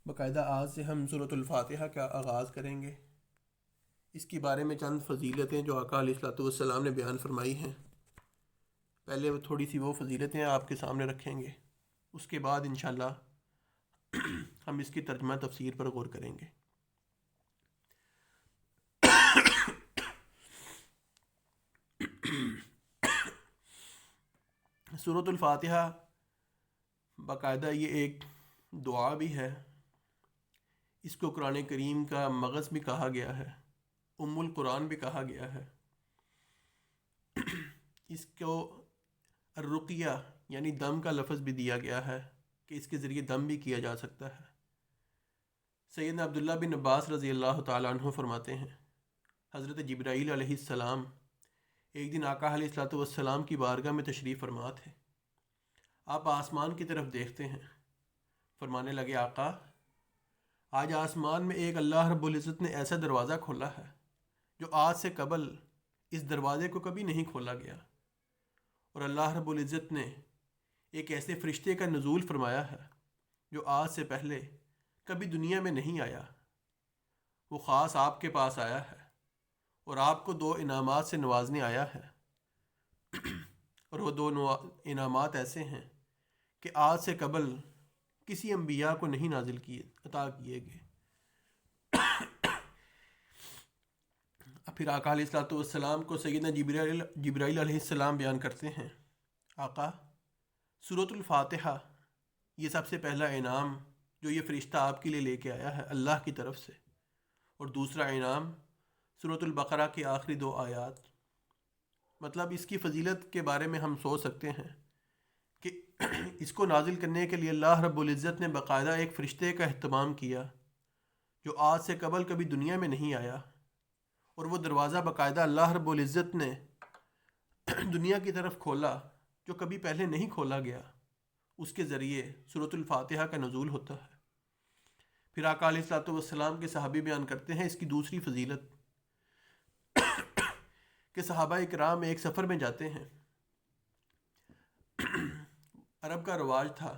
باقاعدہ آج سے ہم سورۃ الفاتحہ کا آغاز کریں گے۔ اس کے بارے میں چند فضیلتیں جو آقا علیہ الصلوۃ والسلام نے بیان فرمائی ہیں، پہلے وہ تھوڑی سی وہ فضیلتیں آپ کے سامنے رکھیں گے، اس کے بعد انشاءاللہ ہم اس کی ترجمہ تفسیر پر غور کریں گے۔ سورۃ الفاتحہ باقاعدہ یہ ایک دعا بھی ہے، اس کو قرآن کریم کا مغز بھی کہا گیا ہے، ام القرآن بھی کہا گیا ہے۔ اس کو الرقیہ یعنی دم کا لفظ بھی دیا گیا ہے کہ اس کے ذریعے دم بھی کیا جا سکتا ہے۔ سیدنا عبداللہ بن عباس رضی اللہ تعالیٰ عنہ فرماتے ہیں، حضرت جبرائیل علیہ السلام ایک دن آقا علیہ الصلوۃ والسلام کی بارگاہ میں تشریف فرما تھے۔ آپ آسمان کی طرف دیکھتے ہیں، فرمانے لگے، آقا آج آسمان میں ایک اللہ رب العزت نے ایسا دروازہ کھولا ہے جو آج سے قبل اس دروازے کو کبھی نہیں کھولا گیا، اور اللہ رب العزت نے ایک ایسے فرشتے کا نزول فرمایا ہے جو آج سے پہلے کبھی دنیا میں نہیں آیا۔ وہ خاص آپ کے پاس آیا ہے اور آپ کو 2 انعامات سے نوازنے آیا ہے، اور وہ 2 انعامات ایسے ہیں کہ آج سے قبل کسی انبیاء کو نہیں نازل کیے عطا کیے گئے۔ پھر آقا علیہ الصلوۃ والسلام کو سیدنا جبرائیل علیہ السلام بیان کرتے ہیں، آقا سورۃ الفاتحہ یہ سب سے پہلا انعام جو یہ فرشتہ آپ کے لیے لے کے آیا ہے اللہ کی طرف سے، اور دوسرا انعام سورۃ البقرہ کی آخری 2 آیات۔ مطلب اس کی فضیلت کے بارے میں ہم سوچ سکتے ہیں کہ اس کو نازل کرنے کے لیے اللہ رب العزت نے باقاعدہ ایک فرشتے کا اہتمام کیا جو آج سے قبل کبھی دنیا میں نہیں آیا، اور وہ دروازہ باقاعدہ اللہ رب العزت نے دنیا کی طرف کھولا جو کبھی پہلے نہیں کھولا گیا۔ اس کے ذریعے سورۃ الفاتحہ کا نزول ہوتا ہے۔ پھر آقا علیہ الصلوۃ والسلام کے صحابی بیان کرتے ہیں اس کی دوسری فضیلت کہ صحابہ اکرام ایک سفر میں جاتے ہیں۔ عرب کا رواج تھا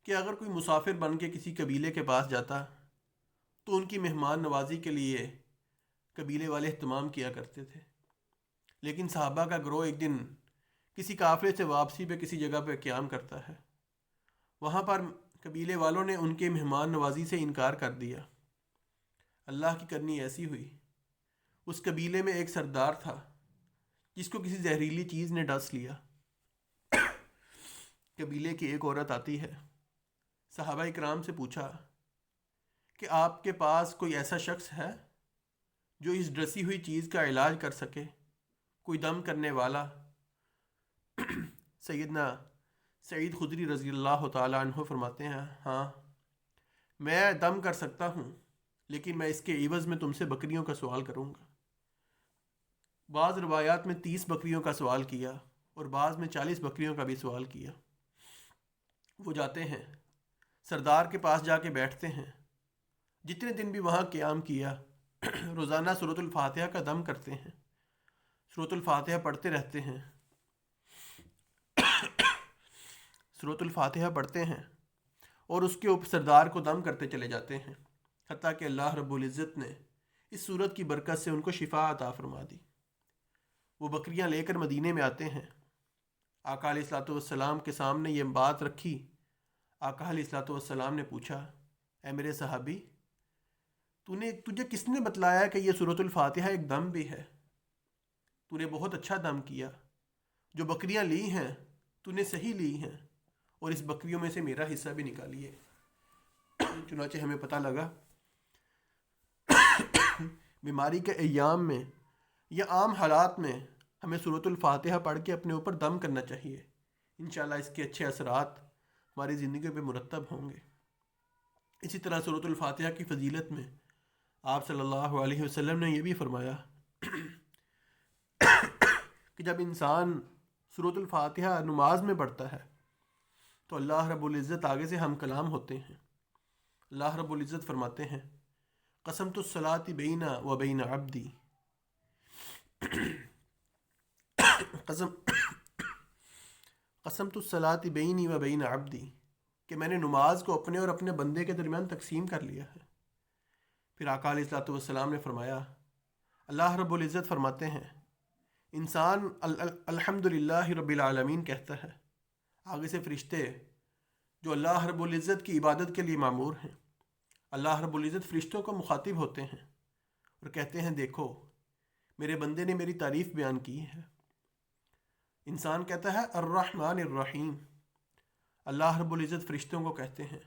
کہ اگر کوئی مسافر بن کے کسی قبیلے کے پاس جاتا تو ان کی مہمان نوازی کے لیے قبیلے والے اہتمام کیا کرتے تھے، لیکن صحابہ کا گروہ ایک دن کسی قافلے سے واپسی پہ کسی جگہ پہ قیام کرتا ہے۔ وہاں پر قبیلے والوں نے ان کے مہمان نوازی سے انکار کر دیا۔ اللہ کی کرنی ایسی ہوئی، اس قبیلے میں ایک سردار تھا جس کو کسی زہریلی چیز نے ڈس لیا۔ قبیلے کی ایک عورت آتی ہے، صحابہ اکرام سے پوچھا کہ آپ کے پاس کوئی ایسا شخص ہے جو اس ڈسی ہوئی چیز کا علاج کر سکے، کوئی دم کرنے والا؟ سیدنا سعید خدری رضی اللہ تعالیٰ عنہ فرماتے ہیں، ہاں میں دم کر سکتا ہوں، لیکن میں اس کے عوض میں تم سے بکریوں کا سوال کروں گا۔ بعض روایات میں 30 بکریوں کا سوال کیا اور بعض میں 40 بکریوں کا بھی سوال کیا۔ وہ جاتے ہیں، سردار کے پاس جا کے بیٹھتے ہیں، جتنے دن بھی وہاں قیام کیا روزانہ سورۃ الفاتحہ کا دم کرتے ہیں، سورۃ الفاتحہ پڑھتے رہتے ہیں، سورۃ الفاتحہ پڑھتے ہیں اور اس کے اوپر سردار کو دم کرتے چلے جاتے ہیں، حتیٰ کہ اللہ رب العزت نے اس صورت کی برکت سے ان کو شفا عطا فرما دی۔ وہ بکریاں لے کر مدینے میں آتے ہیں، آقا علیہ الصلوۃ والسلام کے سامنے یہ بات رکھی۔ آقا علیہ الصلوۃ والسلام نے پوچھا، اے میرے صحابی، تجھے کس نے بتلایا کہ یہ سورۃ الفاتحہ ایک دم بھی ہے؟ تو نے بہت اچھا دم کیا، جو بکریاں لی ہیں تو نے صحیح لی ہیں، اور اس بکریوں میں سے میرا حصہ بھی نکالیے۔ چنانچہ ہمیں پتہ لگا بیماری کے ایام میں یا عام حالات میں ہمیں سورۃ الفاتحہ پڑھ کے اپنے اوپر دم کرنا چاہیے، انشاءاللہ اس کے اچھے اثرات ہماری زندگی پہ مرتب ہوں گے۔ اسی طرح سورۃ الفاتحہ کی فضیلت میں آپ صلی اللہ علیہ وسلم نے یہ بھی فرمایا کہ جب انسان سورۃ الفاتحہ نماز میں پڑھتا ہے تو اللہ رب العزت آگے سے ہم کلام ہوتے ہیں۔ اللہ رب العزت فرماتے ہیں، قسمت الصلاۃ بینی و بین عبدی، قسمت الصلاۃ بینی و بین عبدی، کہ میں نے نماز کو اپنے اور اپنے بندے کے درمیان تقسیم کر لیا ہے۔ پھر آقا علیہ الصلوۃ والسلام نے فرمایا، اللہ رب العزت فرماتے ہیں انسان الحمد للہ رب العالمین کہتا ہے، آگے سے فرشتے جو اللہ رب العزت کی عبادت کے لیے معمور ہیں، اللہ رب العزت فرشتوں کو مخاطب ہوتے ہیں اور کہتے ہیں دیکھو میرے بندے نے میری تعریف بیان کی ہے۔ انسان کہتا ہے الرحمن الرحیم، اللہ رب العزت فرشتوں کو کہتے ہیں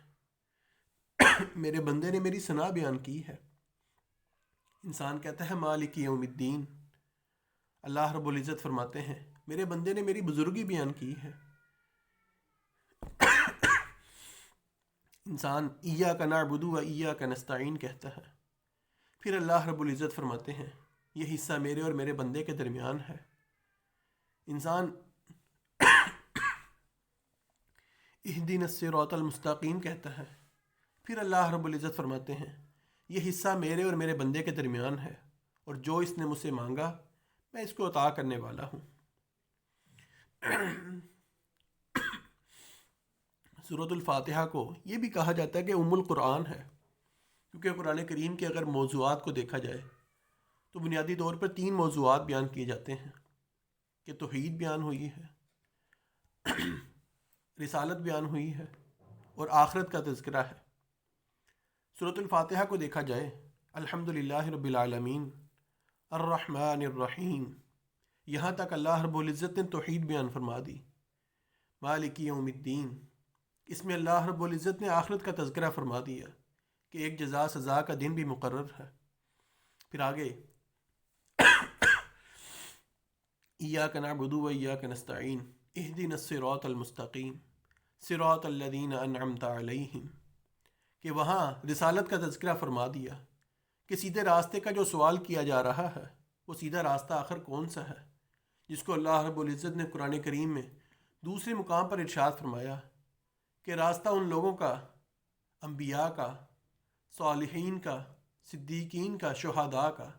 میرے بندے نے میری ثنا بیان کی ہے۔ انسان کہتا ہے مالک یوم الدین، اللہ رب العزت فرماتے ہیں میرے بندے نے میری بزرگی بیان کی ہے۔ انسان ایاک نعبد و ایاک نستعین کہتا ہے، پھر اللہ رب العزت فرماتے ہیں یہ حصہ میرے اور میرے بندے کے درمیان ہے۔ انسان اہدنا الصراط المستقیم کہتا ہے، پھر اللہ رب العزت فرماتے ہیں یہ حصہ میرے اور میرے بندے کے درمیان ہے، اور جو اس نے مجھ سے مانگا میں اس کو عطا کرنے والا ہوں۔ سورۃ الفاتحہ کو یہ بھی کہا جاتا ہے کہ ام القرآن ہے، کیونکہ قرآن کریم کے اگر موضوعات کو دیکھا جائے تو بنیادی طور پر 3 موضوعات بیان کیے جاتے ہیں کہ توحید بیان ہوئی ہے، رسالت بیان ہوئی ہے، اور آخرت کا تذکرہ ہے۔ سورۃ الفاتحہ کو دیکھا جائے الحمد للہ رب العالمین الرحمن الرحیم، یہاں تک اللہ رب العزت نے توحید بیان فرما دی۔ مالک یوم الدین، اس میں اللہ رب العزت نے آخرت کا تذکرہ فرما دیا کہ ایک جزا سزا کا دن بھی مقرر ہے۔ پھر آگے ایاک نعبد و ایاک نستعین اہدنا الصراط المستقیم صراط الذین انعمت علیہم، کہ وہاں رسالت کا تذکرہ فرما دیا کہ سیدھے راستے کا جو سوال کیا جا رہا ہے وہ سیدھا راستہ آخر کون سا ہے، جس کو اللہ رب العزت نے قرآن کریم میں دوسرے مقام پر ارشاد فرمایا کہ راستہ ان لوگوں کا، انبیاء کا، صالحین کا، صدیقین کا، شہداء کا،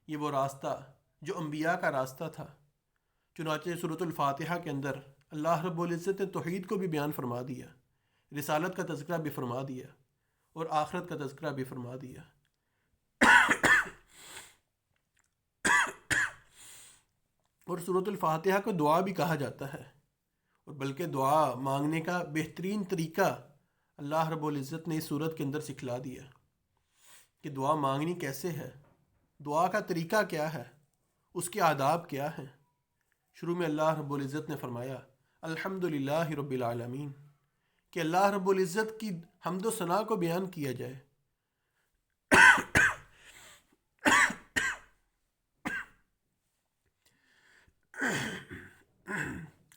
یہ وہ راستہ جو انبیاء کا راستہ تھا۔ چنانچہ سورۃ الفاتحہ کے اندر اللہ رب العزت نے توحید کو بھی بیان فرما دیا، رسالت کا تذکرہ بھی فرما دیا، اور آخرت کا تذکرہ بھی فرما دیا۔ اور سورۃ الفاتحہ کو دعا بھی کہا جاتا ہے، اور بلکہ دعا مانگنے کا بہترین طریقہ اللہ رب العزت نے اس سورت کے اندر سکھلا دیا کہ دعا مانگنی کیسے ہے، دعا کا طریقہ کیا ہے، اس کے آداب کیا ہیں۔ شروع میں اللہ رب العزت نے فرمایا الحمد للہ رب العالمین، کہ اللہ رب العزت کی حمد و ثنا کو بیان کیا جائے۔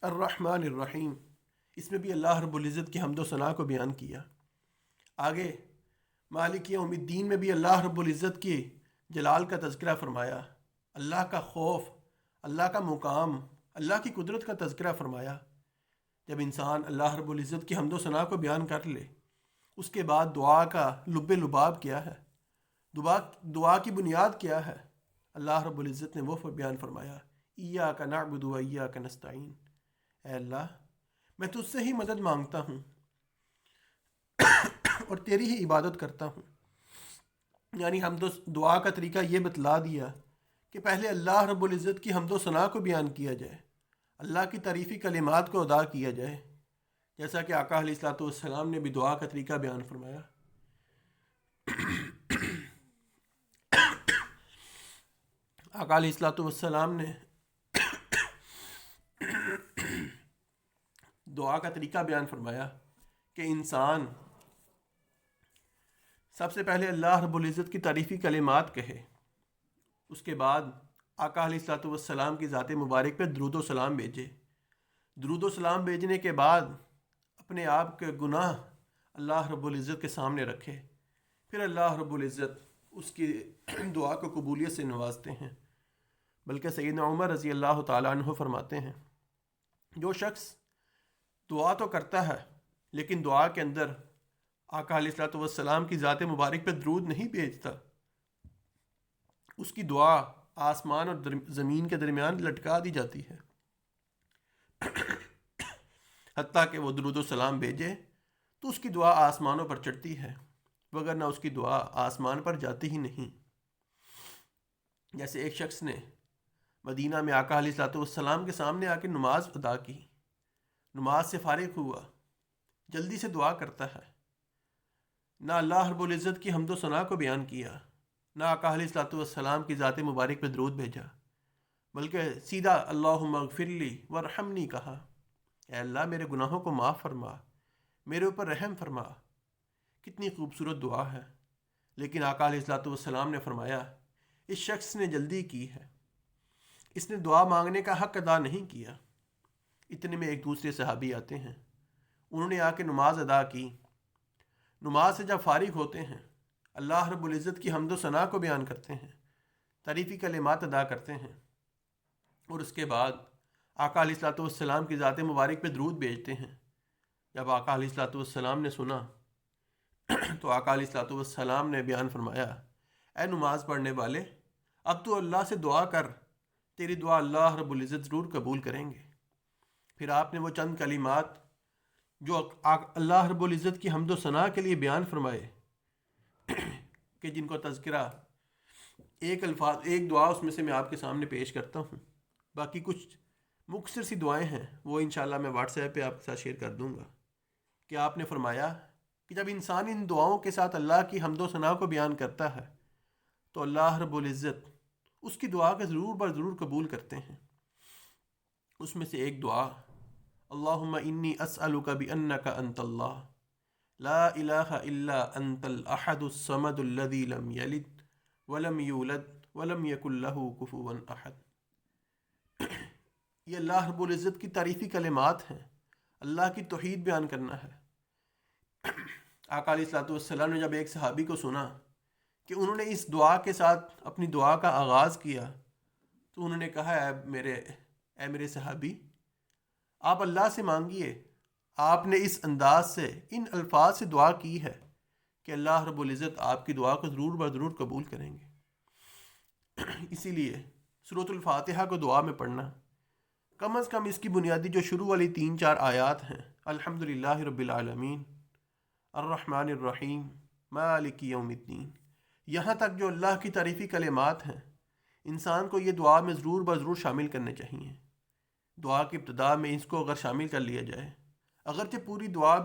الرحمن الرحیم، اس میں بھی اللہ رب العزت کی حمد و ثنا کو بیان کیا۔ آگے مالک یوم الدین میں بھی اللہ رب العزت کی جلال کا تذکرہ فرمایا، اللہ کا خوف، اللہ کا مقام، اللہ کی قدرت کا تذکرہ فرمایا۔ جب انسان اللہ رب العزت کی حمد و ثنا کو بیان کر لے، اس کے بعد دعا کا لب لباب کیا ہے، دعا کی بنیاد کیا ہے، اللہ رب العزت نے وہ بیان فرمایا ایاک نعبد و ایاک نستعین، اے اللہ میں تجھ سے ہی مدد مانگتا ہوں اور تیری ہی عبادت کرتا ہوں۔ یعنی حمد و دعا کا طریقہ یہ بتلا دیا کہ پہلے اللہ رب العزت کی حمد و ثنا کو بیان کیا جائے، اللہ کی تعریفی کلمات کو ادا کیا جائے، جیسا کہ آقا علیہ الصلوۃ والسلام نے بھی دعا کا طریقہ بیان فرمایا۔ آقا علیہ الصلوۃ والسلام نے دعا کا طریقہ بیان فرمایا کہ انسان سب سے پہلے اللہ رب العزت کی تعریفی کلمات کہے، اس کے بعد آقا علیہ الصلوۃ والسلام کی ذات مبارک پہ درود و سلام بھیجے، درود و سلام بھیجنے کے بعد اپنے آپ کے گناہ اللہ رب العزت کے سامنے رکھے، پھر اللہ رب العزت اس کی دعا کو قبولیت سے نوازتے ہیں۔ بلکہ سیدنا عمر رضی اللہ تعالیٰ عنہ فرماتے ہیں جو شخص دعا تو کرتا ہے لیکن دعا کے اندر آقا علیہ الصلوۃ والسلام کی ذات مبارک پہ درود نہیں بھیجتا، اس کی دعا آسمان اور زمین کے درمیان لٹکا دی جاتی ہے، حتیٰ کہ وہ درود و سلام بھیجے تو اس کی دعا آسمانوں پر چڑھتی ہے، وگرنہ اس کی دعا آسمان پر جاتی ہی نہیں۔ جیسے ایک شخص نے مدینہ میں آقا علیہ الصلوۃ والسلام کے سامنے آ کے نماز ادا کی، نماز سے فارغ ہوا، جلدی سے دعا کرتا ہے، نہ اللہ رب العزت کی حمد و ثنا کو بیان کیا، نہ آقا علیہ الصلوۃ والسلام کی ذات مبارک پہ درود بھیجا، بلکہ سیدھا اللہم اغفر لی وارحمنی کہا، اے اللہ میرے گناہوں کو معاف فرما، میرے اوپر رحم فرما۔ کتنی خوبصورت دعا ہے، لیکن آقا علیہ الصلوۃ والسلام نے فرمایا اس شخص نے جلدی کی ہے، اس نے دعا مانگنے کا حق ادا نہیں کیا۔ اتنے میں ایک دوسرے صحابی آتے ہیں، انہوں نے آ کے نماز ادا کی، نماز سے جب فارغ ہوتے ہیں اللہ رب العزت کی حمد و ثنا کو بیان کرتے ہیں، تعریفی کلمات ادا کرتے ہیں، اور اس کے بعد آقا علیہ الصلوۃ والسلام کی ذات مبارک پہ درود بھیجتے ہیں۔ جب آقا علیہ الصلوۃ والسلام نے سنا تو آقا علیہ الصلوۃ والسلام نے بیان فرمایا، اے نماز پڑھنے والے، اب تو اللہ سے دعا کر، تیری دعا اللہ رب العزت ضرور قبول کریں گے۔ پھر آپ نے وہ چند کلمات جو اللہ رب العزت کی حمد و ثنا کے لیے بیان فرمائے کہ جن کو تذکرہ ایک دعا اس میں سے میں آپ کے سامنے پیش کرتا ہوں، باقی کچھ مختصر سی دعائیں ہیں وہ انشاءاللہ میں واٹس ایپ پہ آپ کے ساتھ شیئر کر دوں گا۔ کہ آپ نے فرمایا کہ جب انسان ان دعاؤں کے ساتھ اللہ کی حمد و ثنا کو بیان کرتا ہے تو اللہ رب العزت اس کی دعا کا ضرور بر ضرور قبول کرتے ہیں۔ اس میں سے ایک دعا، اللہم انی اسألک بانک انت اللہ لا الہ الا انت الاحد الصمد الذی لم یلد ولم یولد ولم یکن لہ کفوا احد۔ یہ اللہ رب العزت کی تعریفی کلمات ہیں، اللہ کی توحید بیان کرنا ہے۔ آقا علیہ الصلوۃ والسلام نے جب ایک صحابی کو سنا کہ انہوں نے اس دعا کے ساتھ اپنی دعا کا آغاز کیا تو انہوں نے کہا، اے میرے صحابی، آپ اللہ سے مانگیے۔ آپ نے اس انداز سے ان الفاظ سے دعا کی ہے کہ اللہ رب العزت آپ کی دعا کو ضرور بر ضرور قبول کریں گے۔ اسی لیے سورۃ الفاتحہ کو دعا میں پڑھنا، کم از کم اس کی بنیادی جو شروع والی 3-4 آیات ہیں، الحمدللہ رب العالمین الرحمن الرحیم مالک یوم الدین، یہاں تک جو اللہ کی تعریفی کلمات ہیں، انسان کو یہ دعا میں ضرور بضرور شامل کرنے چاہیے۔ دعا کی ابتدا میں اس کو اگر شامل کر لیا جائے، اگرچہ پوری دعا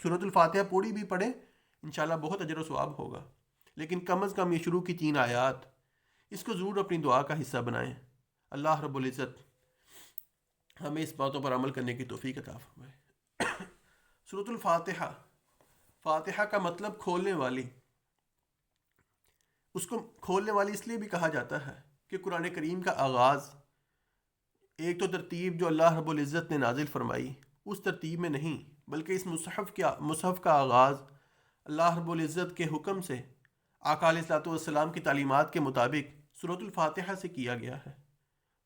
سورۃ الفاتحہ پوری بھی پڑھیں انشاءاللہ بہت اجر و ثواب ہوگا، لیکن کم از کم یہ شروع کی 3 آیات اس کو ضرور اپنی دعا کا حصہ بنائیں۔ اللہ رب العزت ہمیں اس باتوں پر عمل کرنے کی توفیق عطا فرمائے۔ سورۃ الفاتحہ، فاتحہ کا مطلب کھولنے والی، اس کو کھولنے والی اس لیے بھی کہا جاتا ہے کہ قرآن کریم کا آغاز ایک تو ترتیب جو اللہ رب العزت نے نازل فرمائی اس ترتیب میں نہیں، بلکہ اس مصحف کا آغاز اللہ رب العزت کے حکم سے آقا علیہ الصلوۃ والسلام کی تعلیمات کے مطابق سورۃ الفاتحہ سے کیا گیا ہے۔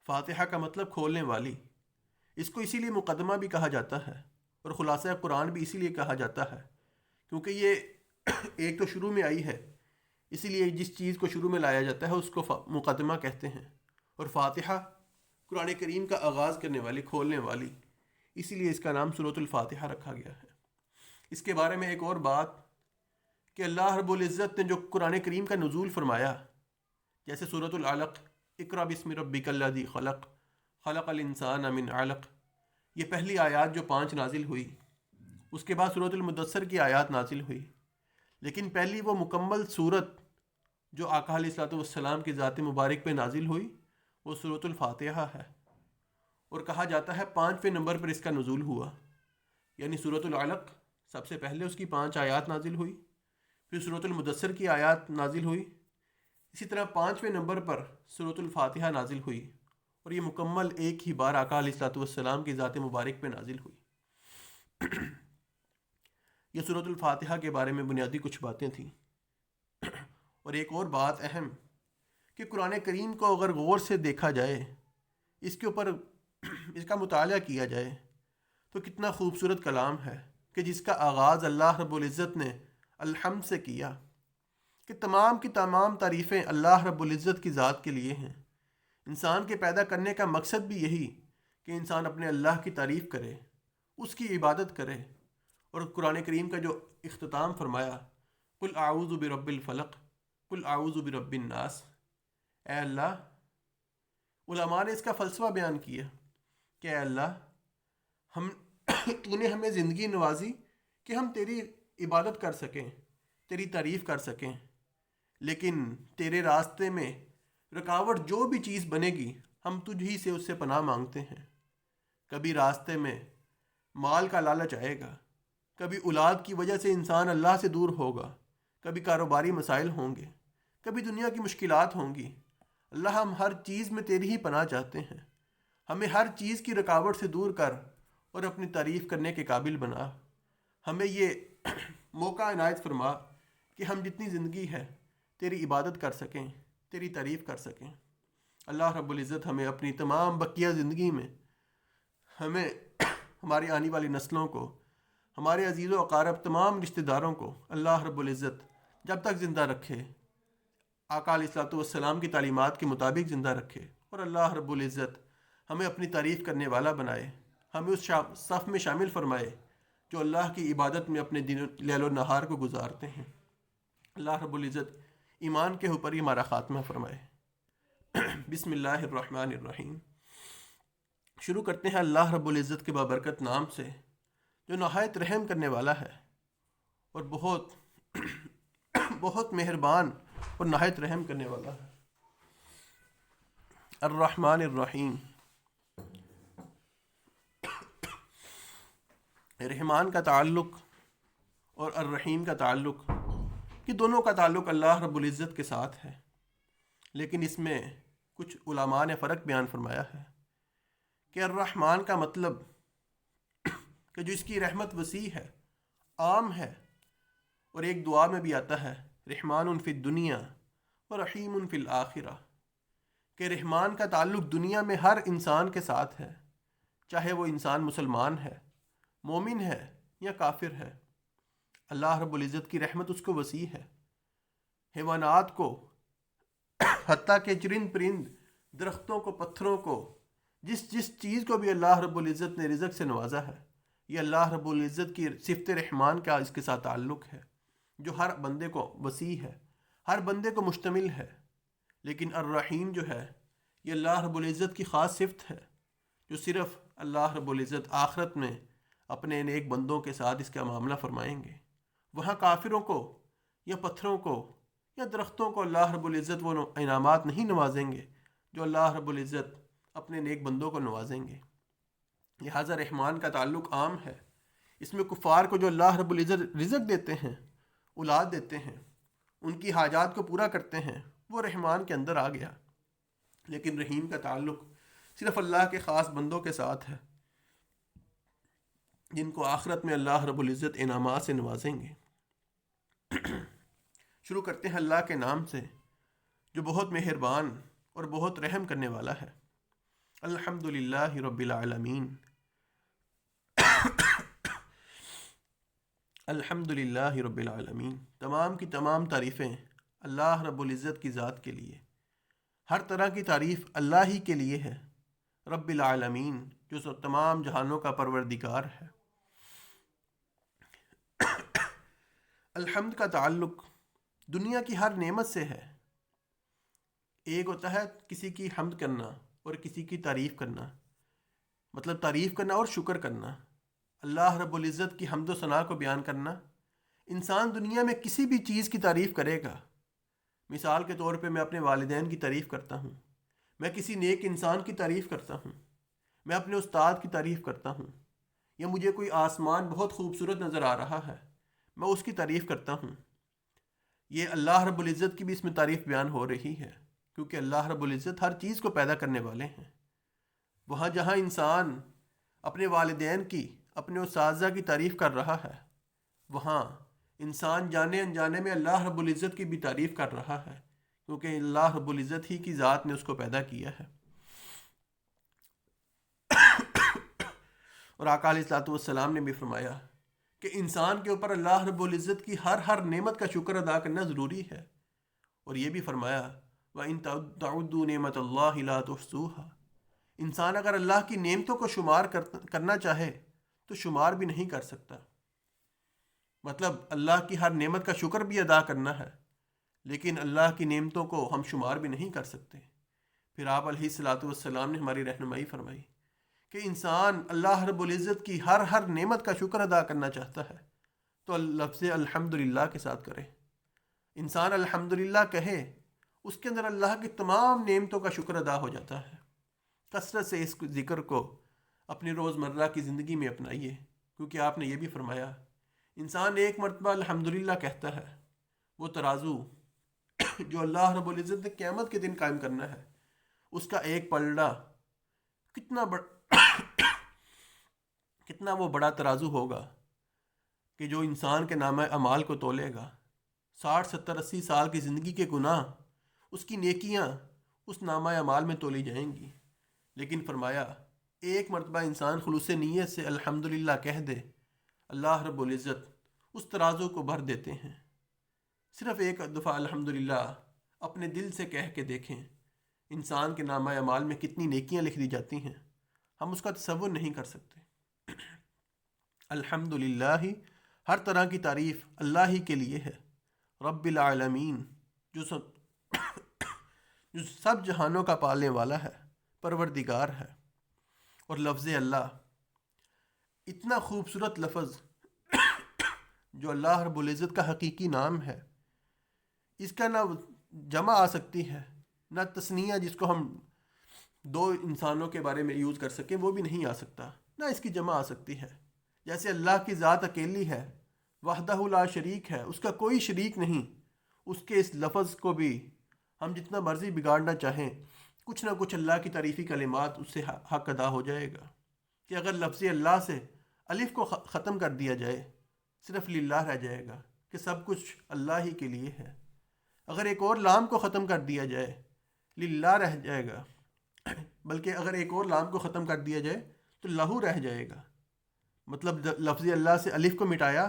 فاتحہ کا مطلب کھولنے والی، اس کو اسی لیے مقدمہ بھی کہا جاتا ہے اور خلاصہ قرآن بھی اسی لیے کہا جاتا ہے کیونکہ یہ ایک تو شروع میں آئی ہے، اسی لیے جس چیز کو شروع میں لایا جاتا ہے اس کو مقدمہ کہتے ہیں، اور فاتحہ قرآن کریم کا آغاز کرنے والی، کھولنے والی، اسی لیے اس کا نام سورۃ الفاتحہ رکھا گیا ہے۔ اس کے بارے میں ایک اور بات کہ اللہ رب العزت نے جو قرآن کریم کا نزول فرمایا، جیسے سورۃ العلق، اقرأ بسم ربک الذی خلق خلق الانسان من علق، یہ پہلی آیات جو 5 نازل ہوئی، اس کے بعد سورۃ المدثر کی آیات نازل ہوئی، لیکن پہلی وہ مکمل سورت جو آقا علیہ الصلوۃ والسلام کی ذات مبارک پہ نازل ہوئی وہ سورۃ الفاتحہ ہے، اور کہا جاتا ہے 5ویں نمبر پر اس کا نزول ہوا، یعنی سورۃ العلق سب سے پہلے اس کی 5 آیات نازل ہوئی، پھر سورۃ المدثر کی آیات نازل ہوئی، اسی طرح 5ویں نمبر پر سورۃ الفاتحہ نازل ہوئی، اور یہ مکمل ایک ہی بار آقا علیہ الصلوۃ والسلام کی ذات مبارک پہ نازل ہوئی۔ یہ سورۃ الفاتحہ کے بارے میں بنیادی کچھ باتیں تھیں، اور ایک اور بات اہم کہ قرآن کریم کو اگر غور سے دیکھا جائے، اس کے اوپر اس کا مطالعہ کیا جائے تو کتنا خوبصورت کلام ہے کہ جس کا آغاز اللہ رب العزت نے الحمد سے کیا، کہ تمام کی تمام تعریفیں اللہ رب العزت کی ذات کے لیے ہیں۔ انسان کے پیدا کرنے کا مقصد بھی یہی کہ انسان اپنے اللہ کی تعریف کرے، اس کی عبادت کرے، اور قرآن کریم کا جو اختتام فرمایا، قل اعوذ برب الفلق قل اعوذ برب الناس، اے اللہ، علماء نے اس کا فلسفہ بیان کیا کہ اے اللہ، ہم تو نے ہمیں زندگی نوازی کہ ہم تیری عبادت کر سکیں، تیری تعریف کر سکیں، لیکن تیرے راستے میں رکاوٹ جو بھی چیز بنے گی ہم تجھ ہی سے اس سے پناہ مانگتے ہیں۔ کبھی راستے میں مال کا لالچ آئے گا، کبھی اولاد کی وجہ سے انسان اللہ سے دور ہوگا، کبھی کاروباری مسائل ہوں گے، کبھی دنیا کی مشکلات ہوں گی۔ اللہ، ہم ہر چیز میں تیری ہی پناہ چاہتے ہیں، ہمیں ہر چیز کی رکاوٹ سے دور کر اور اپنی تعریف کرنے کے قابل بنا۔ ہمیں یہ موقع عنایت فرما کہ ہم جتنی زندگی ہے تیری عبادت کر سکیں، تیری تعریف کر سکیں۔ اللہ رب العزت ہمیں اپنی تمام بقیہ زندگی میں ہمیں، ہماری آنے والی نسلوں کو، ہمارے عزیز و اقارب تمام رشتہ داروں کو اللہ رب العزت جب تک زندہ رکھے، آقا علیہ الصلوۃ والسلام کی تعلیمات کے مطابق زندہ رکھے، اور اللہ رب العزت ہمیں اپنی تعریف کرنے والا بنائے، ہمیں اس صف میں شامل فرمائے جو اللہ کی عبادت میں اپنے دن لیل و نہار کو گزارتے ہیں۔ اللہ رب العزت ایمان کے اوپر ہی ہمارا خاتمہ فرمائے۔ بسم اللہ الرحمن الرحیم۔ شروع کرتے ہیں اللہ رب العزت کے بابرکت نام سے جو نہایت رحم کرنے والا ہے اور بہت بہت مہربان اور نہایت رحم کرنے والا ہے۔ الرحمن الرحیم۔ رحمان کا تعلق اور الرحیم کا تعلق، یہ دونوں کا تعلق اللہ رب العزت کے ساتھ ہے، لیکن اس میں کچھ علماء نے فرق بیان فرمایا ہے کہ الرحمن کا مطلب کہ جو اس کی رحمت وسیع ہے، عام ہے، اور ایک دعا میں بھی آتا ہے رحمان فی الدنیا و رحیم فی الآخرہ، کہ رحمان کا تعلق دنیا میں ہر انسان کے ساتھ ہے، چاہے وہ انسان مسلمان ہے، مومن ہے یا کافر ہے۔ اللہ رب العزت کی رحمت اس کو وسیع ہے، حیوانات کو، حتیٰ کہ چرند پرند، درختوں کو، پتھروں کو، جس چیز کو بھی اللہ رب العزت نے رزق سے نوازا ہے، یہ اللہ رب العزت کی صفت رحمان کا اس کے ساتھ تعلق ہے، جو ہر بندے کو وسیع ہے، ہر بندے کو مشتمل ہے۔ لیکن الرحیم جو ہے یہ اللہ رب العزت کی خاص صفت ہے، جو صرف اللہ رب العزت آخرت میں اپنے نیک بندوں کے ساتھ اس کا معاملہ فرمائیں گے۔ وہاں کافروں کو یا پتھروں کو یا درختوں کو اللہ رب العزت وہ انعامات نہیں نوازیں گے جو اللہ رب العزت اپنے نیک بندوں کو نوازیں گے۔ لہٰذا رحمان کا تعلق عام ہے، اس میں کفار کو جو اللہ رب العزت رزق دیتے ہیں، اولاد دیتے ہیں، ان کی حاجات کو پورا کرتے ہیں، وہ رحمان کے اندر آ گیا۔ لیکن رحیم کا تعلق صرف اللہ کے خاص بندوں کے ساتھ ہے، جن کو آخرت میں اللہ رب العزت انعامات سے نوازیں گے۔ شروع کرتے ہیں اللہ کے نام سے جو بہت مہربان اور بہت رحم کرنے والا ہے۔ الحمد للہ رب العالمین۔ الحمد للہ رب العالمین۔ تمام کی تمام تعریفیں اللہ رب العزت کی ذات کے لیے، ہر طرح کی تعریف اللہ ہی کے لیے ہے، رب العالمین جو تمام جہانوں کا پروردگار ہے۔ الحمد کا تعلق دنیا کی ہر نعمت سے ہے۔ ایک ہوتا ہے کسی کی حمد کرنا اور کسی کی تعریف کرنا، مطلب تعریف کرنا اور شکر کرنا، اللہ رب العزت کی حمد و ثنا کو بیان کرنا۔ انسان دنیا میں کسی بھی چیز کی تعریف کرے گا، مثال کے طور پہ میں اپنے والدین کی تعریف کرتا ہوں، میں کسی نیک انسان کی تعریف کرتا ہوں، میں اپنے استاد کی تعریف کرتا ہوں، یا مجھے کوئی آسمان بہت خوبصورت نظر آ رہا ہے، میں اس کی تعریف کرتا ہوں۔ یہ اللہ رب العزت کی بھی اس میں تعریف بیان ہو رہی ہے، کیونکہ اللہ رب العزت ہر چیز کو پیدا کرنے والے ہیں۔ وہاں جہاں انسان اپنے والدین کی، اپنے اساتذہ کی تعریف کر رہا ہے، وہاں انسان جانے انجانے میں اللہ رب العزت کی بھی تعریف کر رہا ہے، کیونکہ اللہ رب العزت ہی کی ذات نے اس کو پیدا کیا ہے۔ اور آقا علیہ الصلوۃ والسلام نے بھی فرمایا کہ انسان کے اوپر اللہ رب العزت کی ہر نعمت کا شکر ادا کرنا ضروری ہے، اور یہ بھی فرمایا وَإِن تَعُدُّوا نِعْمَةَ اللَّهِ لَا تُحْصُوهَا، انسان اگر اللہ کی نعمتوں کو شمار کرنا چاہے تو شمار بھی نہیں کر سکتا۔ مطلب اللہ کی ہر نعمت کا شکر بھی ادا کرنا ہے، لیکن اللہ کی نعمتوں کو ہم شمار بھی نہیں کر سکتے۔ پھر آپ علیہ الصلاۃ والسلام نے ہماری رہنمائی فرمائی کہ انسان اللہ رب العزت کی ہر نعمت کا شکر ادا کرنا چاہتا ہے تو لفظ الحمدللہ کے ساتھ کرے۔ انسان الحمدللہ کہے، اس کے اندر اللہ کی تمام نعمتوں کا شکر ادا ہو جاتا ہے۔ کثرت سے اس ذکر کو اپنی روزمرہ کی زندگی میں اپنائیے، کیونکہ آپ نے یہ بھی فرمایا انسان ایک مرتبہ الحمدللہ کہتا ہے، وہ ترازو جو اللہ رب العزت نے قیامت کے دن قائم کرنا ہے، اس کا ایک پلڑا کتنا وہ بڑا ترازو ہوگا کہ جو انسان کے نامہ اعمال کو تولے گا۔ 60 70 80 سال کی زندگی کے گناہ، اس کی نیکیاں اس نامہ اعمال میں تولی جائیں گی، لیکن فرمایا ایک مرتبہ انسان خلوص نیت سے الحمدللہ کہہ دے، اللہ رب العزت اس ترازو کو بھر دیتے ہیں۔ صرف ایک دفعہ الحمدللہ اپنے دل سے کہہ کے دیکھیں، انسان کے نامہ اعمال میں کتنی نیکیاں لکھ دی جاتی ہیں، ہم اس کا تصور نہیں کر سکتے۔ الحمدللہ ہر طرح کی تعریف اللہ ہی کے لیے ہے، رب العالمین جو سب جہانوں کا پالنے والا ہے، پروردگار ہے۔ اور لفظ اللہ، اتنا خوبصورت لفظ جو اللہ رب العزت کا حقیقی نام ہے، اس کا نہ جمع آ سکتی ہے، نہ تثنیہ جس کو ہم دو انسانوں کے بارے میں یوز کر سکیں وہ بھی نہیں آ سکتا، نہ اس کی جمع آ سکتی ہے۔ جیسے اللہ کی ذات اکیلی ہے، وحدہ لا شریک ہے، اس کا کوئی شریک نہیں، اس کے اس لفظ کو بھی ہم جتنا مرضی بگاڑنا چاہیں، کچھ نہ کچھ اللہ کی تعریفی کلمات اس سے حق ادا ہو جائے گا۔ کہ اگر لفظ اللہ سے الف کو ختم کر دیا جائے، صرف للہ رہ جائے گا کہ سب کچھ اللہ ہی کے لیے ہے۔ اگر ایک اور لام کو ختم کر دیا جائے، للہ رہ جائے گا، بلکہ اگر ایک اور لام کو ختم کر دیا جائے تو لہو رہ جائے گا۔ مطلب لفظ اللہ سے الف کو مٹایا،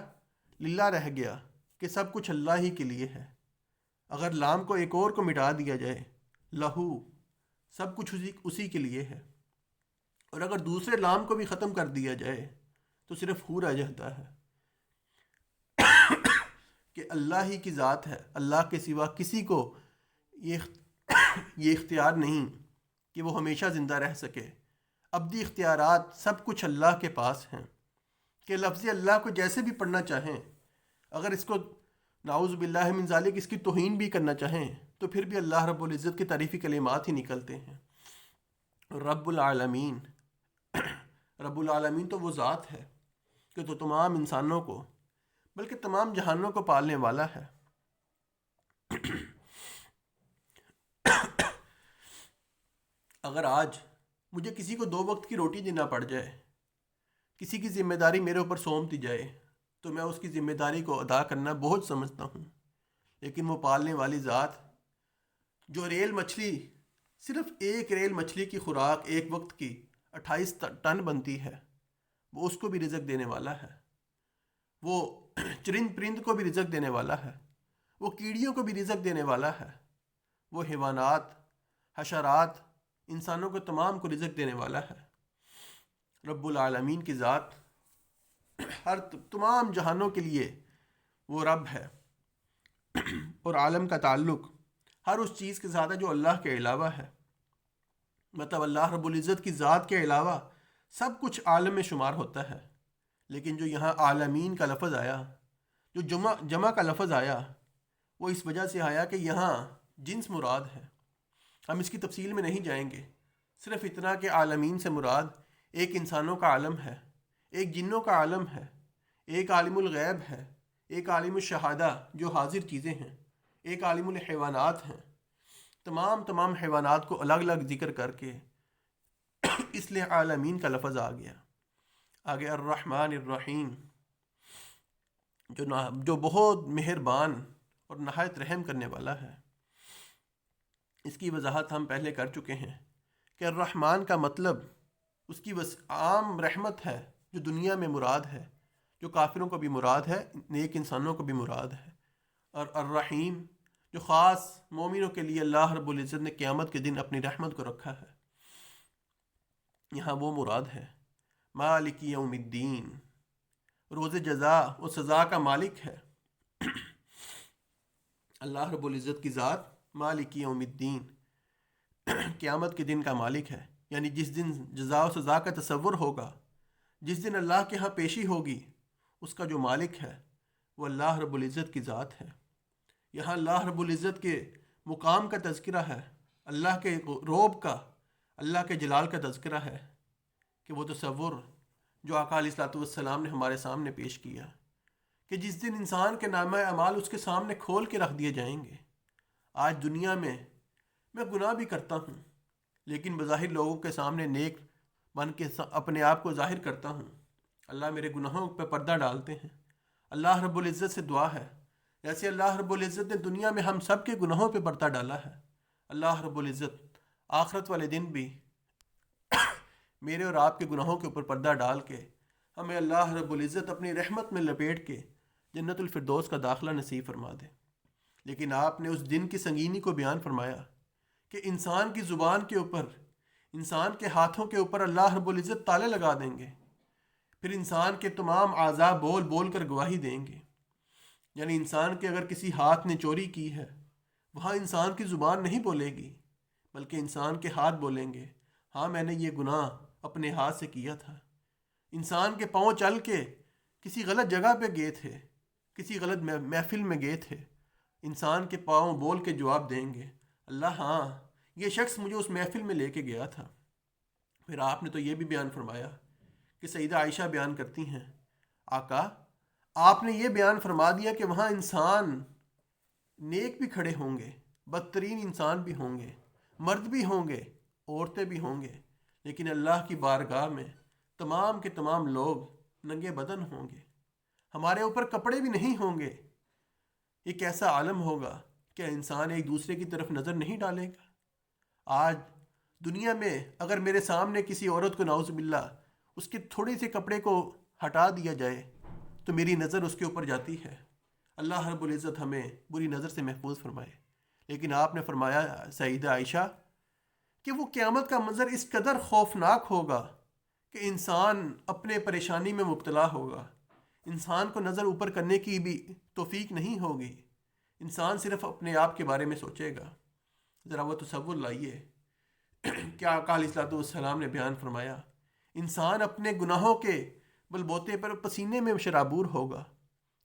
للہ رہ گیا کہ سب کچھ اللہ ہی کے لیے ہے۔ اگر لام کو ایک اور کو مٹا دیا جائے، لہو، سب کچھ اسی کے لیے ہے۔ اور اگر دوسرے لام کو بھی ختم کر دیا جائے تو صرف ہو رہ جاتا ہے کہ اللہ ہی کی ذات ہے، اللہ کے سوا کسی کو یہ اختیار نہیں کہ وہ ہمیشہ زندہ رہ سکے۔ ابدی اختیارات سب کچھ اللہ کے پاس ہیں کہ لفظ اللہ کو جیسے بھی پڑھنا چاہیں، اگر اس کو نعوذ باللہ من ذالک اس کی توہین بھی کرنا چاہیں تو پھر بھی اللہ رب العزت کی تعریفی کلمات ہی نکلتے ہیں۔ رب العالمین، رب العالمین تو وہ ذات ہے کہ تو تمام انسانوں کو بلکہ تمام جہانوں کو پالنے والا ہے۔ اگر آج مجھے کسی کو 2 وقت کی روٹی دینا پڑ جائے، کسی کی ذمہ داری میرے اوپر سونپ دی جائے، تو میں اس کی ذمہ داری کو ادا کرنا بہت سمجھتا ہوں، لیکن وہ پالنے والی ذات جو ریل مچھلی، صرف ایک ریل مچھلی کی خوراک ایک وقت کی 28 ٹن بنتی ہے، وہ اس کو بھی رزق دینے والا ہے۔ وہ چرند پرند کو بھی رزق دینے والا ہے، وہ کیڑیوں کو بھی رزق دینے والا ہے، وہ حیوانات، حشرات، انسانوں کو تمام کو رزق دینے والا ہے۔ رب العالمین کی ذات تمام جہانوں کے لیے وہ رب ہے، اور عالم کا تعلق ہر اس چیز کے ساتھ ہے جو اللہ کے علاوہ ہے۔ مطلب اللہ رب العزت کی ذات کے علاوہ سب کچھ عالم میں شمار ہوتا ہے، لیکن جو یہاں عالمین کا لفظ آیا، جو جمع کا لفظ آیا، وہ اس وجہ سے آیا کہ یہاں جنس مراد ہے۔ ہم اس کی تفصیل میں نہیں جائیں گے، صرف اتنا کہ عالمین سے مراد ایک انسانوں کا عالم ہے، ایک جنوں کا عالم ہے، ایک عالم الغیب ہے، ایک عالم الشہادہ جو حاضر چیزیں ہیں، ایک عالم الحیوانات ہیں۔ تمام حیوانات کو الگ الگ ذکر کر کے اس لیے عالمین کا لفظ آ گیا۔ آگے الرحمن الرحیم، جو بہت مہربان اور نہایت رحم کرنے والا ہے۔ اس کی وضاحت ہم پہلے کر چکے ہیں کہ الرحمن کا مطلب اس کی عام رحمت ہے جو دنیا میں مراد ہے، جو کافروں کو بھی مراد ہے، نیک انسانوں کو بھی مراد ہے۔ اور الرحیم جو خاص مومنوں کے لیے اللہ رب العزت نے قیامت کے دن اپنی رحمت کو رکھا ہے، یہاں وہ مراد ہے۔ مالک یوم الدین، روز جزا و سزا کا مالک ہے۔ اللہ رب العزت کی ذات مالک یوم الدین، قیامت کے دن کا مالک ہے، یعنی جس دن جزا و سزا کا تصور ہوگا، جس دن اللہ کے ہاں پیشی ہوگی، اس کا جو مالک ہے وہ اللہ رب العزت کی ذات ہے۔ یہاں اللہ رب العزت کے مقام کا تذکرہ ہے، اللہ کے روب کا، اللہ کے جلال کا تذکرہ ہے کہ وہ تصور جو آقا علیہ الصلوۃ والسلام نے ہمارے سامنے پیش کیا کہ جس دن انسان کے نامہ اعمال اس کے سامنے کھول کے رکھ دیے جائیں گے۔ آج دنیا میں گناہ بھی کرتا ہوں، لیکن بظاہر لوگوں کے سامنے نیک بن کے اپنے آپ کو ظاہر کرتا ہوں، اللہ میرے گناہوں پہ پردہ ڈالتے ہیں۔ اللہ رب العزت سے دعا ہے جیسے اللہ رب العزت نے دنیا میں ہم سب کے گناہوں پہ پردہ ڈالا ہے، اللہ رب العزت آخرت والے دن بھی میرے اور آپ کے گناہوں کے اوپر پردہ ڈال کے ہمیں اللہ رب العزت اپنی رحمت میں لپیٹ کے جنت الفردوس کا داخلہ نصیب فرما دے۔ لیکن آپ نے اس دن کی سنگینی کو بیان فرمایا کہ انسان کی زبان کے اوپر، انسان کے ہاتھوں کے اوپر اللہ رب العزت تالے لگا دیں گے، پھر انسان کے تمام اعضاء بول بول کر گواہی دیں گے۔ یعنی انسان کے اگر کسی ہاتھ نے چوری کی ہے، وہاں انسان کی زبان نہیں بولے گی، بلکہ انسان کے ہاتھ بولیں گے، ہاں میں نے یہ گناہ اپنے ہاتھ سے کیا تھا۔ انسان کے پاؤں چل کے کسی غلط جگہ پہ گئے تھے، کسی غلط محفل میں گئے تھے، انسان کے پاؤں بول کے جواب دیں گے، اللہ ہاں یہ شخص مجھے اس محفل میں لے کے گیا تھا۔ پھر آپ نے تو یہ بھی بیان فرمایا کہ سیدہ عائشہ بیان کرتی ہیں، آقا آپ نے یہ بیان فرما دیا کہ وہاں انسان نیک بھی کھڑے ہوں گے، بدترین انسان بھی ہوں گے، مرد بھی ہوں گے، عورتیں بھی ہوں گے، لیکن اللہ کی بارگاہ میں تمام کے تمام لوگ ننگے بدن ہوں گے، ہمارے اوپر کپڑے بھی نہیں ہوں گے۔ یہ کیسا عالم ہوگا کہ انسان ایک دوسرے کی طرف نظر نہیں ڈالے گا۔ آج دنیا میں اگر میرے سامنے کسی عورت کو نعوذ باللہ اس کے تھوڑے سے کپڑے کو ہٹا دیا جائے تو میری نظر اس کے اوپر جاتی ہے۔ اللہ رب العزت ہمیں بری نظر سے محفوظ فرمائے۔ لیکن آپ نے فرمایا سیدہ عائشہ کہ وہ قیامت کا منظر اس قدر خوفناک ہوگا کہ انسان اپنے پریشانی میں مبتلا ہوگا، انسان کو نظر اوپر کرنے کی بھی توفیق نہیں ہوگی، انسان صرف اپنے آپ کے بارے میں سوچے گا۔ ذرا وہ تصور لائیے، کیا آقا علیہ الصلوۃ والسلام نے بیان فرمایا، انسان اپنے گناہوں کے بل بوتے پر پسینے میں شرابور ہوگا،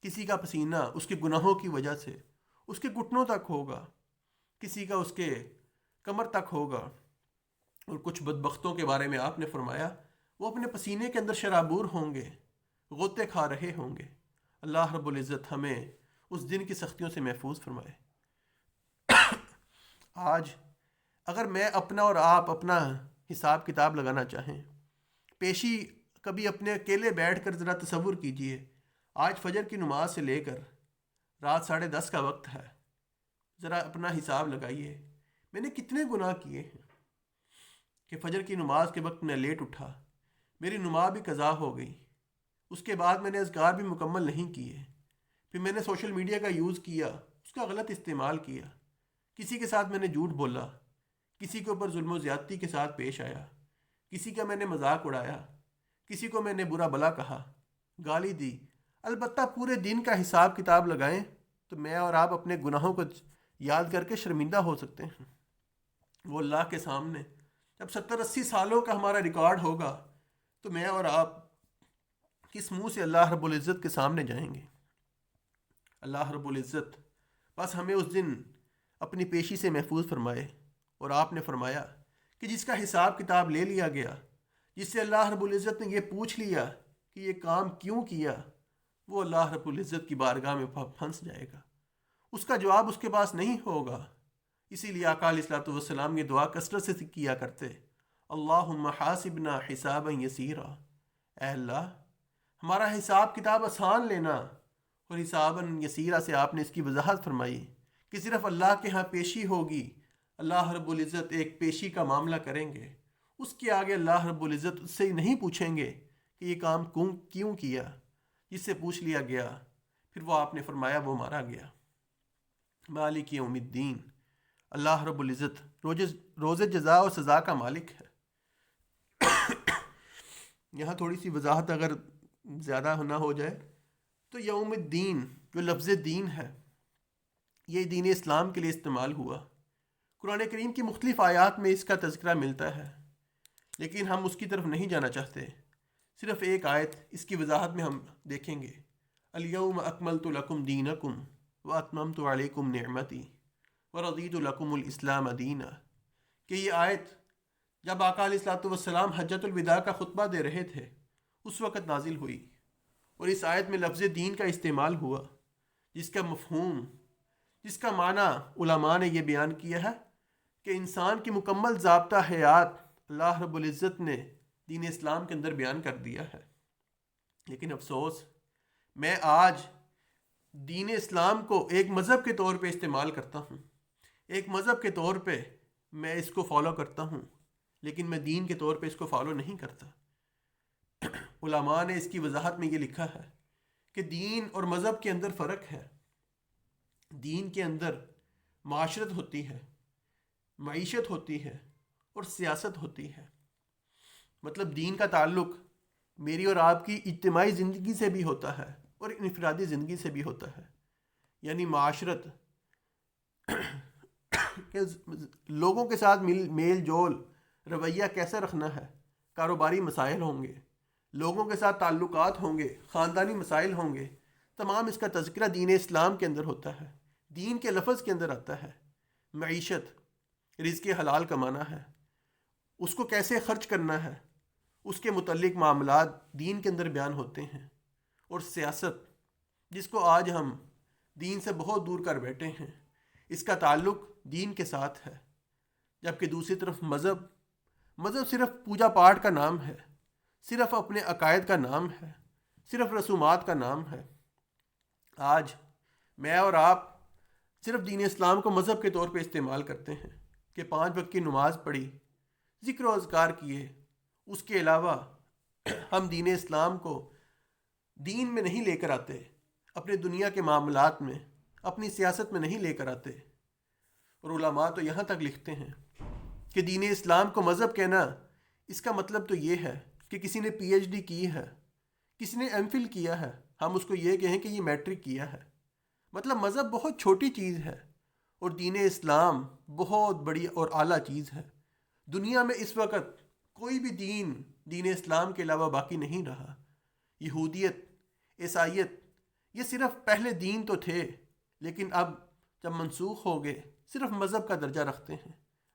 کسی کا پسینہ اس کے گناہوں کی وجہ سے اس کے گھٹنوں تک ہوگا، کسی کا اس کے کمر تک ہوگا، اور کچھ بدبختوں کے بارے میں آپ نے فرمایا وہ اپنے پسینے کے اندر شرابور ہوں گے، غوطے کھا رہے ہوں گے۔ اللہ رب العزت ہمیں اس دن کی سختیوں سے محفوظ فرمائے۔ آج اگر میں اپنا اور آپ اپنا حساب کتاب لگانا چاہیں، پیشی کبھی اپنے اکیلے بیٹھ کر ذرا تصور کیجئے، آج فجر کی نماز سے لے کر رات 10:30 کا وقت ہے، ذرا اپنا حساب لگائیے میں نے کتنے گناہ کیے ہیں کہ فجر کی نماز کے وقت میں لیٹ اٹھا، میری نماز بھی قضا ہو گئی، اس کے بعد میں نے اذکار بھی مکمل نہیں کیے، پھر میں نے سوشل میڈیا کا یوز کیا، اس کا غلط استعمال کیا، کسی کے ساتھ میں نے جھوٹ بولا، کسی کے اوپر ظلم و زیادتی کے ساتھ پیش آیا، کسی کا میں نے مذاق اڑایا، کسی کو میں نے برا بلا کہا، گالی دی۔ البتہ پورے دن کا حساب کتاب لگائیں تو میں اور آپ اپنے گناہوں کو یاد کر کے شرمندہ ہو سکتے ہیں۔ وہ اللہ کے سامنے جب 70-80 سالوں کا ہمارا ریکارڈ ہوگا تو میں اور آپ کس منہ سے اللہ رب العزت کے سامنے جائیں گے؟ اللہ رب العزت بس ہمیں اس دن اپنی پیشی سے محفوظ فرمائے۔ اور آپ نے فرمایا کہ جس کا حساب کتاب لے لیا گیا، جس سے اللہ رب العزت نے یہ پوچھ لیا کہ یہ کام کیوں کیا، وہ اللہ رب العزت کی بارگاہ میں پھنس جائے گا، اس کا جواب اس کے پاس نہیں ہوگا۔ اسی لیے آقا علیہ الصلوۃ والسلام یہ دعا کثرت سے کیا کرتے، اللہم حاسبنا حسابا یسیرا، اے اللہ ہمارا حساب کتاب آسان لینا۔ اور حسابا یسیرا سے آپ نے اس کی وضاحت فرمائی کہ صرف اللہ کے ہاں پیشی ہوگی، اللہ رب العزت ایک پیشی کا معاملہ کریں گے، اس کے آگے اللہ رب العزت اس سے نہیں پوچھیں گے کہ یہ کام کیوں کیا، جس سے پوچھ لیا گیا پھر وہ آپ نے فرمایا وہ مارا گیا۔ مالک یوم الدین، اللہ رب العزت روز جزا و سزا کا مالک ہے۔ یہاں تھوڑی سی وضاحت اگر زیادہ نہ ہو جائے، تو یوم الدین جو لفظ دین ہے یہ دین اسلام کے لیے استعمال ہوا۔ قرآن کریم کی مختلف آیات میں اس کا تذکرہ ملتا ہے، لیکن ہم اس کی طرف نہیں جانا چاہتے۔ صرف ایک آیت اس کی وضاحت میں ہم دیکھیں گے، الیوم اکملت لکم دینکم واتممت علیکم نعمتی ورضیت لکم الاسلام دینا، کہ یہ آیت جب آقا علیہ الصلوۃ والسلام حجۃ الوداع کا خطبہ دے رہے تھے اس وقت نازل ہوئی، اور اس آیت میں لفظ دین کا استعمال ہوا، جس کا مفہوم، جس کا معنی علماء نے یہ بیان کیا ہے کہ انسان کی مکمل ضابطہ حیات اللہ رب العزت نے دین اسلام کے اندر بیان کر دیا ہے۔ لیکن افسوس، میں آج دین اسلام کو ایک مذہب کے طور پہ استعمال کرتا ہوں، ایک مذہب کے طور پہ میں اس کو فالو کرتا ہوں، لیکن میں دین کے طور پہ اس کو فالو نہیں کرتا۔ علماء نے اس کی وضاحت میں یہ لکھا ہے کہ دین اور مذہب کے اندر فرق ہے۔ دین کے اندر معاشرت ہوتی ہے، معیشت ہوتی ہے اور سیاست ہوتی ہے۔ مطلب دین کا تعلق میری اور آپ کی اجتماعی زندگی سے بھی ہوتا ہے اور انفرادی زندگی سے بھی ہوتا ہے، یعنی معاشرت کہ لوگوں کے ساتھ میل جول رویہ کیسے رکھنا ہے، کاروباری مسائل ہوں گے، لوگوں کے ساتھ تعلقات ہوں گے، خاندانی مسائل ہوں گے، تمام اس کا تذکرہ دین اسلام کے اندر ہوتا ہے، دین کے لفظ کے اندر آتا ہے۔ معیشت، رزق حلال کمانا ہے، اس کو کیسے خرچ کرنا ہے، اس کے متعلق معاملات دین کے اندر بیان ہوتے ہیں۔ اور سیاست، جس کو آج ہم دین سے بہت دور کر بیٹھے ہیں، اس کا تعلق دین کے ساتھ ہے۔ جبکہ دوسری طرف مذہب صرف پوجا پاٹ کا نام ہے، صرف اپنے عقائد کا نام ہے، صرف رسومات کا نام ہے۔ آج میں اور آپ صرف دین اسلام کو مذہب کے طور پہ استعمال کرتے ہیں کہ 5 وقت کی نماز پڑھی، ذکر و اذکار کیے، اس کے علاوہ ہم دین اسلام کو دین میں نہیں لے کر آتے، اپنے دنیا کے معاملات میں، اپنی سیاست میں نہیں لے کر آتے۔ اور علماء تو یہاں تک لکھتے ہیں کہ دین اسلام کو مذہب کہنا، اس کا مطلب تو یہ ہے کہ کسی نے پی ایچ ڈی کی ہے، کسی نے ایم فل کیا ہے، ہم اس کو یہ کہیں کہ یہ میٹرک کیا ہے۔ مطلب مذہب بہت چھوٹی چیز ہے اور دین اسلام بہت بڑی اور اعلیٰ چیز ہے۔ دنیا میں اس وقت کوئی بھی دین اسلام کے علاوہ باقی نہیں رہا۔ یہودیت، عیسائیت، یہ صرف پہلے دین تو تھے، لیکن اب جب منسوخ ہو گئے صرف مذہب کا درجہ رکھتے ہیں۔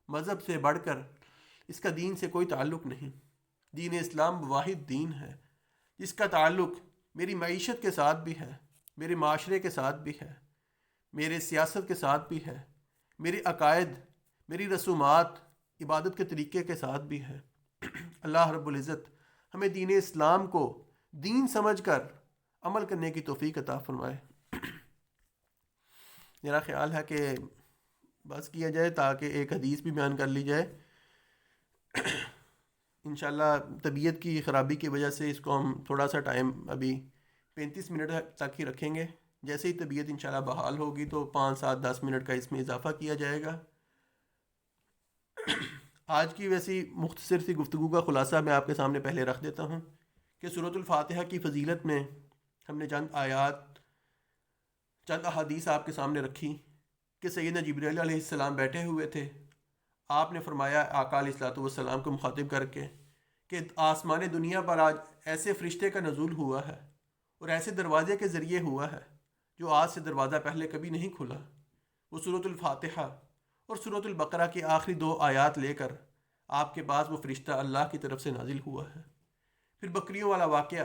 مذہب سے بڑھ کر اس کا دین سے کوئی تعلق نہیں۔ دین اسلام واحد دین ہے جس کا تعلق میری معیشت کے ساتھ بھی ہے، میرے معاشرے کے ساتھ بھی ہے، میرے سیاست کے ساتھ بھی ہے، میرے عقائد، میری رسومات، عبادت کے طریقے کے ساتھ بھی ہے۔ اللہ رب العزت ہمیں دین اسلام کو دین سمجھ کر عمل کرنے کی توفیق عطا فرمائے۔ میرا خیال ہے کہ بس کیا جائے تاکہ ایک حدیث بھی بیان کر لی جائے۔ انشاءاللہ طبیعت کی خرابی کی وجہ سے اس کو ہم تھوڑا سا ٹائم ابھی 35 منٹ تک ہی رکھیں گے۔ جیسے ہی طبیعت انشاءاللہ بحال ہوگی تو 5، 7، 10 منٹ کا اس میں اضافہ کیا جائے گا۔ آج کی ویسی مختصر سی گفتگو کا خلاصہ میں آپ کے سامنے پہلے رکھ دیتا ہوں کہ سورۃ الفاتحہ کی فضیلت میں ہم نے چند آیات، چند احادیث آپ کے سامنے رکھی کہ سیدنا جبرائیل علیہ السلام بیٹھے ہوئے تھے، آپ نے فرمایا آقا علیہ الصلوۃ والسلام کو مخاطب کر کے کہ آسمان دنیا پر آج ایسے فرشتے کا نزول ہوا ہے اور ایسے دروازے کے ذریعے ہوا ہے جو آج سے دروازہ پہلے کبھی نہیں کھلا۔ وہ سورۃ الفاتحہ اور سورۃ البقرہ کی آخری 2 آیات لے کر آپ کے پاس وہ فرشتہ اللہ کی طرف سے نازل ہوا ہے۔ پھر بکریوں والا واقعہ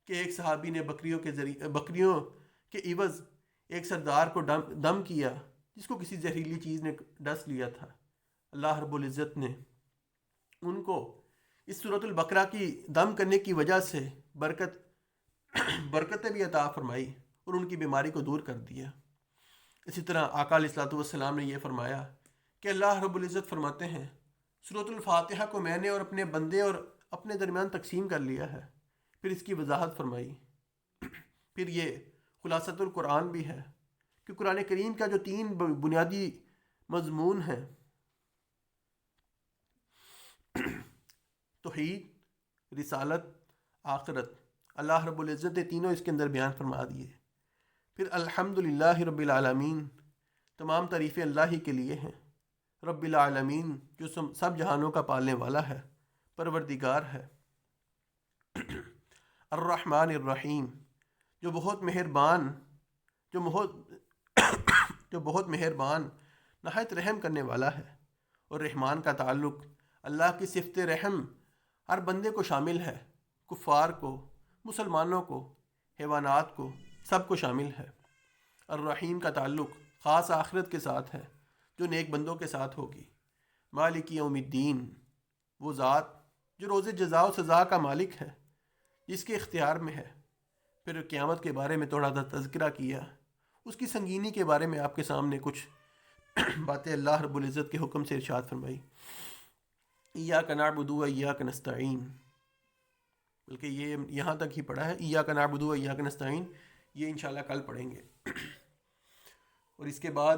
کہ ایک صحابی نے بکریوں کے عوض ایک سردار کو دم کیا جس کو کسی زہریلی چیز نے ڈس لیا تھا۔ اللہ رب العزت نے ان کو اس سورۃ البقرہ کی دم کرنے کی وجہ سے برکتیں بھی عطا فرمائی اور ان کی بیماری کو دور کر دیا۔ اسی طرح آقا علیہ الصلوۃ والسلام نے یہ فرمایا کہ اللہ رب العزت فرماتے ہیں سورۃ الفاتحہ کو میں نے اور اپنے بندے اور اپنے درمیان تقسیم کر لیا ہے۔ پھر اس کی وضاحت فرمائی۔ پھر یہ خلاصۃ القرآن بھی ہے کہ قرآن کریم کا جو 3 بنیادی مضمون ہیں، توحید، رسالت، آخرت، اللہ رب العزت نے تینوں اس کے اندر بیان فرما دیے۔ پھر الحمدللہ رب العالمین، تمام تعریفیں اللہ ہی کے لیے ہیں۔ رب العالمین، جو سب جہانوں کا پالنے والا ہے، پروردگار ہے۔ الرحمن الرحیم، جو بہت مہربان نہایت رحم کرنے والا ہے۔ اور رحمان کا تعلق اللہ کی صفت رحم ہر بندے کو شامل ہے، کفار کو، مسلمانوں کو، حیوانات کو، سب کو شامل ہے۔ الرحیم کا تعلق خاص آخرت کے ساتھ ہے، جو نیک بندوں کے ساتھ ہوگی۔ مالک یوم الدین، وہ ذات جو روز جزا و سزا کا مالک ہے، جس کے اختیار میں ہے۔ پھر قیامت کے بارے میں تھوڑا سا تذکرہ کیا، اس کی سنگینی کے بارے میں آپ کے سامنے کچھ باتیں اللہ رب العزت کے حکم سے ارشاد فرمائی۔ ایاک نعبد و ایاک نستعین، بلکہ یہ یہاں تک ہی پڑھا ہے، ایاک نعبد و ایاک نستعین، یہ انشاءاللہ کل پڑھیں گے۔ اور اس کے بعد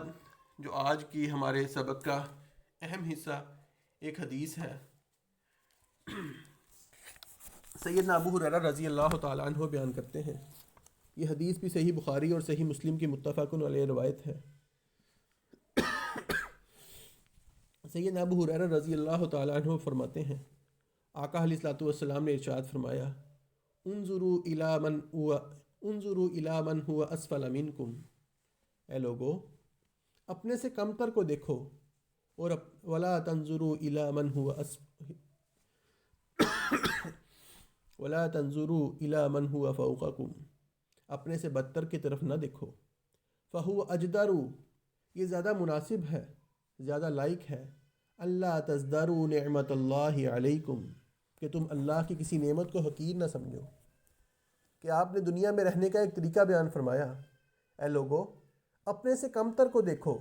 جو آج کی ہمارے سبق کا اہم حصہ ایک حدیث ہے۔ سیدنا ابو ہریرہ رضی اللہ تعالیٰ عنہ بیان کرتے ہیں، یہ حدیث بھی صحیح بخاری اور صحیح مسلم کی متفق علیہ روایت ہے۔ سیدنا ابو ہریرہ رضی اللہ تعالیٰ عنہ فرماتے ہیں، آقا علیہ الصلوۃ والسلام نے ارشاد فرمایا، انظروا الی من هو اسفل منکم، اے لوگو اپنے سے کمتر کو دیکھو، اور ولا تنظروا الی من هو ولا تنظروا الی من هو فوقکم، اپنے سے بدتر کی طرف نہ دیکھو۔ فہو اجدر، یہ زیادہ مناسب ہے، زیادہ لائق ہے، اللہ تزدروا نعمت اللہ علیکم، کہ تم اللہ کی کسی نعمت کو حقیر نہ سمجھو۔ کہ آپ نے دنیا میں رہنے کا ایک طریقہ بیان فرمایا، اے لوگو اپنے سے کمتر کو دیکھو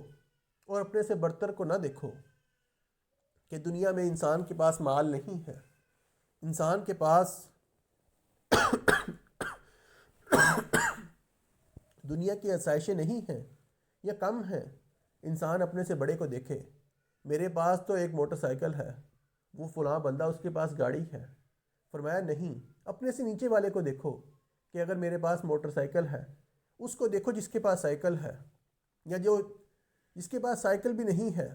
اور اپنے سے برتر کو نہ دیکھو۔ کہ دنیا میں انسان کے پاس مال نہیں ہے، انسان کے پاس دنیا کی آسائشیں نہیں ہیں یا کم ہیں، انسان اپنے سے بڑے کو دیکھے، میرے پاس تو ایک موٹر سائیکل ہے، وہ فلاں بندہ اس کے پاس گاڑی ہے۔ فرمایا نہیں، اپنے سے نیچے والے کو دیکھو، کہ اگر میرے پاس موٹر سائیکل ہے، اس کو دیکھو جس کے پاس سائیکل ہے، یا جس کے پاس سائیکل بھی نہیں ہے،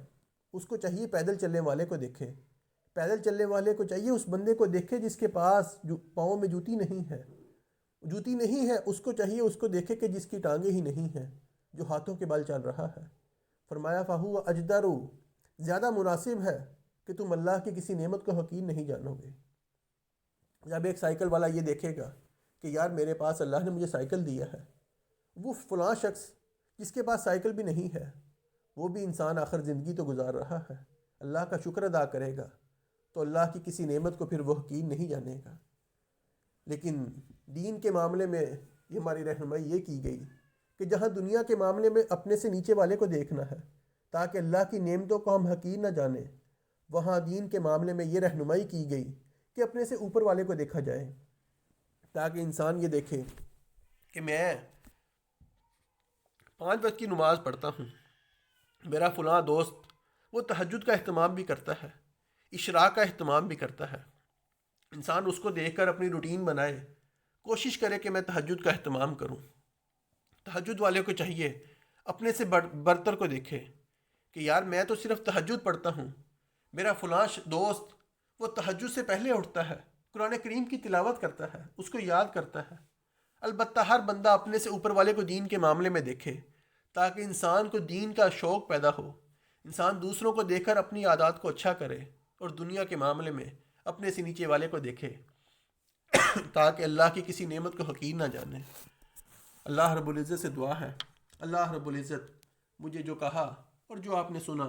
اس کو چاہیے پیدل چلنے والے کو دیکھے، پیدل چلنے والے کو چاہیے اس بندے کو دیکھے جس کے پاس پاؤں میں جوتی نہیں ہے، اس کو چاہیے اس کو دیکھے کہ جس کی ٹانگیں ہی نہیں ہیں، جو ہاتھوں کے بل چل رہا ہے۔ فرمایا فہو اجدر، زیادہ مناسب ہے کہ تم اللہ کی کسی نعمت کو حقیر نہیں جانو گے۔ جب ایک سائیکل والا یہ دیکھے گا کہ یار میرے پاس اللہ نے مجھے سائیکل دیا ہے، وہ فلاں شخص جس کے پاس سائیکل بھی نہیں ہے، وہ بھی انسان آخر زندگی تو گزار رہا ہے، اللہ کا شکر ادا کرے گا، تو اللہ کی کسی نعمت کو پھر وہ حقیر نہیں جانے گا۔ لیکن دین کے معاملے میں یہ ہماری رہنمائی یہ کی گئی کہ جہاں دنیا کے معاملے میں اپنے سے نیچے والے کو دیکھنا ہے تاکہ اللہ کی نعمتوں کو ہم حقیر نہ جانیں، وہاں دین کے معاملے میں یہ رہنمائی کی گئی کہ اپنے سے اوپر والے کو دیکھا جائے، تاکہ انسان یہ دیکھے کہ میں 5 وقت کی نماز پڑھتا ہوں، میرا فلاں دوست وہ تہجد کا اہتمام بھی کرتا ہے، اشراق کا اہتمام بھی کرتا ہے۔ انسان اس کو دیکھ کر اپنی روٹین بنائے، کوشش کرے کہ میں تہجد کا اہتمام کروں۔ تہجد والے کو چاہیے اپنے سے برتر کو دیکھے کہ یار میں تو صرف تہجد پڑھتا ہوں، میرا فلاں دوست وہ تہجد سے پہلے اٹھتا ہے، قرآن کریم کی تلاوت کرتا ہے، اس کو یاد کرتا ہے۔ البتہ ہر بندہ اپنے سے اوپر والے کو دین کے معاملے میں دیکھے تاکہ انسان کو دین کا شوق پیدا ہو، انسان دوسروں کو دیکھ کر اپنی عادات کو اچھا کرے، اور دنیا کے معاملے میں اپنے سے نیچے والے کو دیکھے تاکہ اللہ کی کسی نعمت کو حقیر نہ جانے۔ اللہ رب العزت سے دعا ہے، اللہ رب العزت مجھے جو کہا اور جو آپ نے سنا،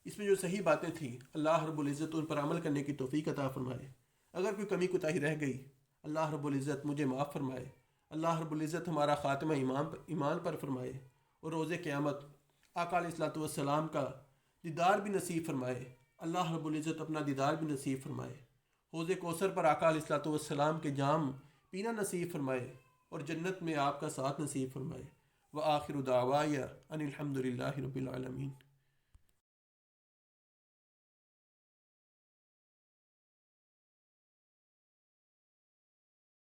اس میں جو صحیح باتیں تھیں، اللہ رب العزت ان پر عمل کرنے کی توفیق عطا فرمائے۔ اگر کوئی کمی کوتاہی رہ گئی، اللہ رب العزت مجھے معاف فرمائے۔ اللہ رب العزت ہمارا خاتمہ ایمان پر فرمائے، اور روز قیامت آقا علیہ الصلوۃ والسلام کا دیدار بھی نصیب فرمائے۔ اللہ رب العزت اپنا دیدار بھی نصیب فرمائے، حوض کوثر پر آقا علیہ الصلوۃ والسلام کے جام پینا نصیب فرمائے، اور جنت میں آپ کا ساتھ نصیب فرمائے۔ وآخر دعوایا ان الحمد للہ رب العالمین۔